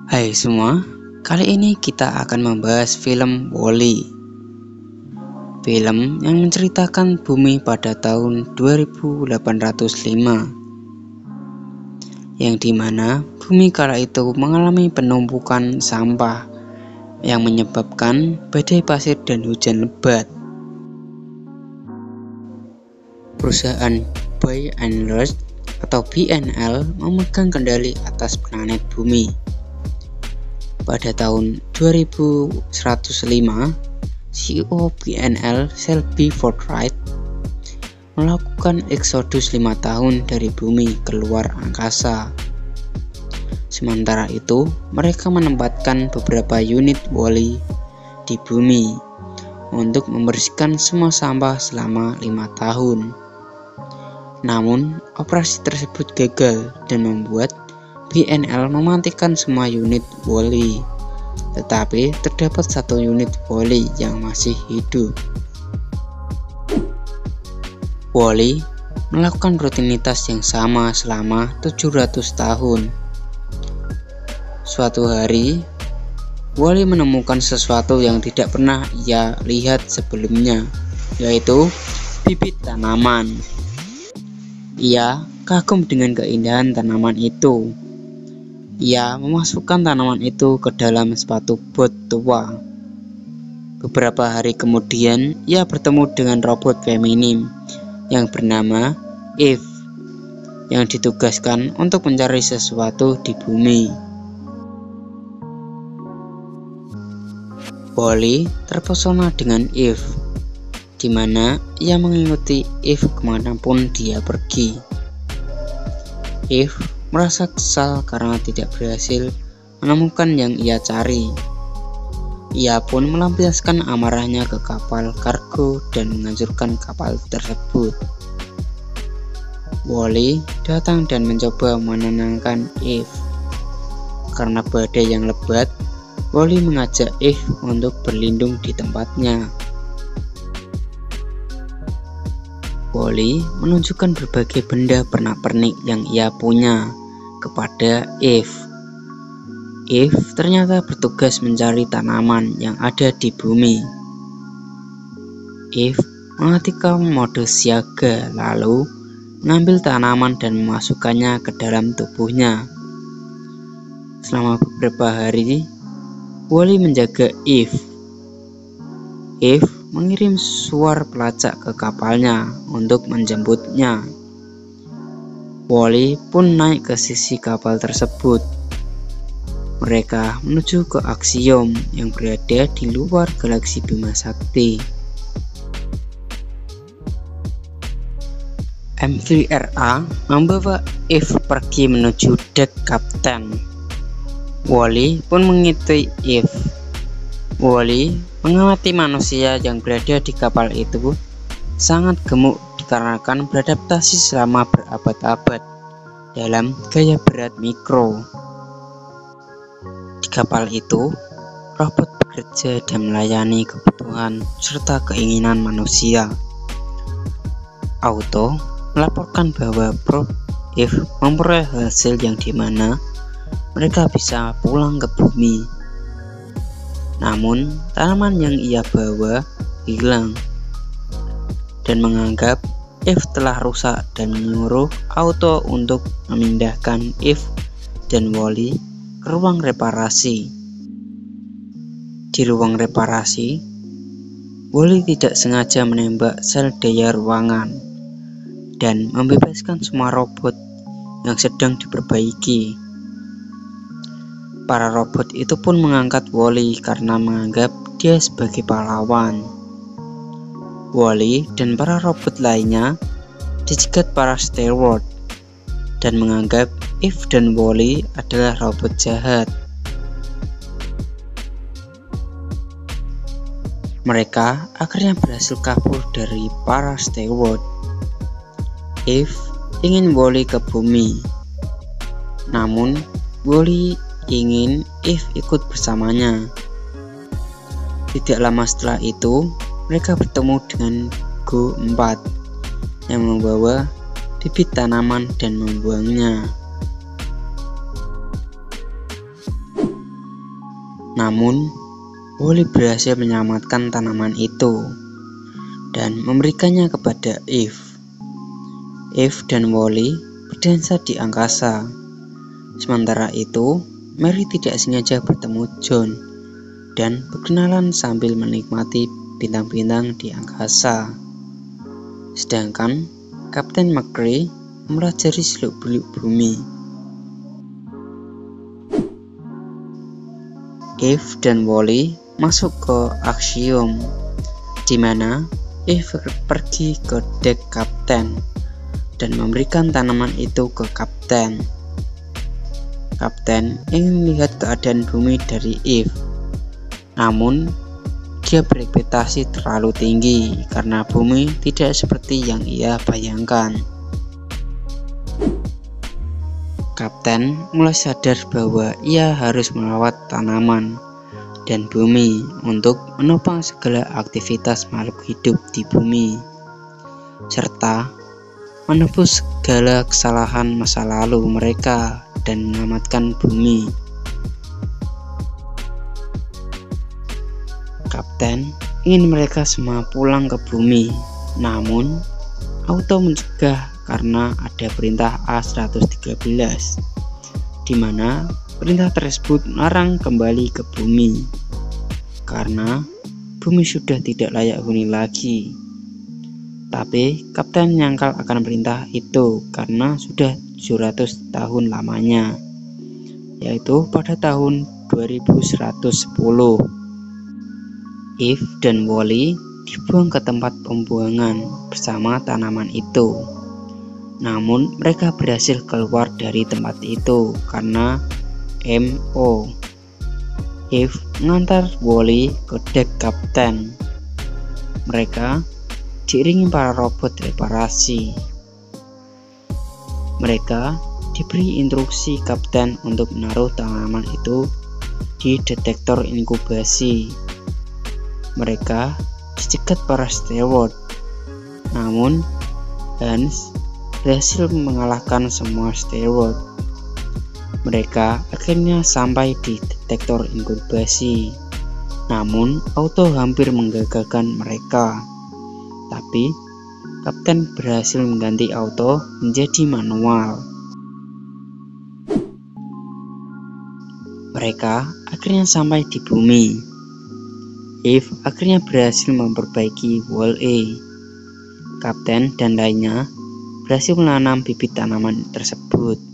Hai semua, kali ini kita akan membahas film WALL-E. Film yang menceritakan bumi pada tahun 2805, yang dimana bumi kala itu mengalami penumpukan sampah yang menyebabkan badai pasir dan hujan lebat. Perusahaan Buy and Lodge atau BNL memegang kendali atas planet bumi. Pada tahun 2105, CEO BNL Shelby Forthright melakukan eksodus 5 tahun dari bumi keluar angkasa. Sementara itu, mereka menempatkan beberapa unit WALL-E di bumi untuk membersihkan semua sampah selama 5 tahun. Namun, operasi tersebut gagal dan membuat BNL mematikan semua unit WALL-E, tetapi terdapat satu unit WALL-E yang masih hidup. WALL-E melakukan rutinitas yang sama selama 700 tahun. Suatu hari, WALL-E menemukan sesuatu yang tidak pernah ia lihat sebelumnya, yaitu bibit tanaman. Ia kagum dengan keindahan tanaman itu. Ia memasukkan tanaman itu ke dalam sepatu bot tua. Beberapa hari kemudian, ia bertemu dengan robot feminim yang bernama Eve, yang ditugaskan untuk mencari sesuatu di bumi. WALL-E terpesona dengan Eve, di mana ia mengikuti Eve kemanapun dia pergi. Eve merasa kesal karena tidak berhasil menemukan yang ia cari. Ia pun melampiaskan amarahnya ke kapal kargo dan menghancurkan kapal tersebut. WALL-E datang dan mencoba menenangkan Eve. Karena badai yang lebat, WALL-E mengajak Eve untuk berlindung di tempatnya. WALL-E menunjukkan berbagai benda pernak-pernik yang ia punya kepada Eve. Eve ternyata bertugas mencari tanaman yang ada di bumi. Eve mengaktifkan mode siaga lalu mengambil tanaman dan memasukkannya ke dalam tubuhnya. Selama beberapa hari, WALL-E menjaga Eve. Eve mengirim suar pelacak ke kapalnya untuk menjemputnya. WALL-E pun naik ke sisi kapal tersebut. Mereka menuju ke Axiom yang berada di luar galaksi Bima Sakti. MV-RA membawa Eve pergi menuju dek kapten. WALL-E pun mengikuti Eve. WALL-E mengamati manusia yang berada di kapal itu sangat gemuk dikarenakan beradaptasi selama berabad-abad dalam gaya berat mikro. Di kapal itu, robot bekerja dan melayani kebutuhan serta keinginan manusia. Auto melaporkan bahwa probe Eve memperoleh hasil yang dimana mereka bisa pulang ke bumi. Namun, tanaman yang ia bawa hilang dan menganggap Eve telah rusak dan menyuruh Auto untuk memindahkan Eve dan WALL-E ke ruang reparasi. Di ruang reparasi, WALL-E tidak sengaja menembak sel daya ruangan dan membebaskan semua robot yang sedang diperbaiki. Para robot itu pun mengangkat WALL-E karena menganggap dia sebagai pahlawan. WALL-E dan para robot lainnya dicegat para steward dan menganggap Eve dan WALL-E adalah robot jahat. Mereka akhirnya berhasil kabur dari para steward. Eve ingin WALL-E ke bumi, namun WALL-E ingin Eve ikut bersamanya. Tidak lama setelah itu, mereka bertemu dengan Go-4 yang membawa bibit tanaman dan membuangnya. Namun, Wally berhasil menyelamatkan tanaman itu dan memberikannya kepada Eve. Eve dan Wally berdansa di angkasa. Sementara itu, Mary tidak sengaja bertemu John dan berkenalan sambil menikmati bintang-bintang di angkasa. Sedangkan Kapten McCray mempelajari seluk-beluk bumi. Eve dan Wally masuk ke Axiom, di mana Eve pergi ke dek Kapten dan memberikan tanaman itu ke Kapten. Kapten ingin melihat keadaan bumi dari Eve, namun dia berekspektasi terlalu tinggi karena bumi tidak seperti yang ia bayangkan. Kapten mulai sadar bahwa ia harus merawat tanaman dan bumi untuk menopang segala aktivitas makhluk hidup di bumi, serta menebus segala kesalahan masa lalu mereka dan menyelamatkan bumi. Kapten ingin mereka semua pulang ke bumi, namun Auto mencegah karena ada perintah A113, di mana perintah tersebut melarang kembali ke bumi karena bumi sudah tidak layak huni lagi. Tapi Kapten menyangkal akan perintah itu karena sudah 700 tahun lamanya, yaitu pada tahun 2110. Eve dan Wally dibuang ke tempat pembuangan bersama tanaman itu. Namun mereka berhasil keluar dari tempat itu karena MO. Eve mengantar Wally ke dek Kapten. Mereka diiringi para robot reparasi. Mereka diberi instruksi Kapten untuk menaruh tanaman itu di detektor inkubasi. Mereka dicegat para steward, namun Hans berhasil mengalahkan semua steward. Mereka akhirnya sampai di detektor inkubasi, namun Auto hampir menggagalkan mereka. Tapi Kapten berhasil mengganti Auto menjadi manual. Mereka akhirnya sampai di bumi. Eve akhirnya berhasil memperbaiki Wall-E. Kapten dan lainnya berhasil menanam bibit tanaman tersebut.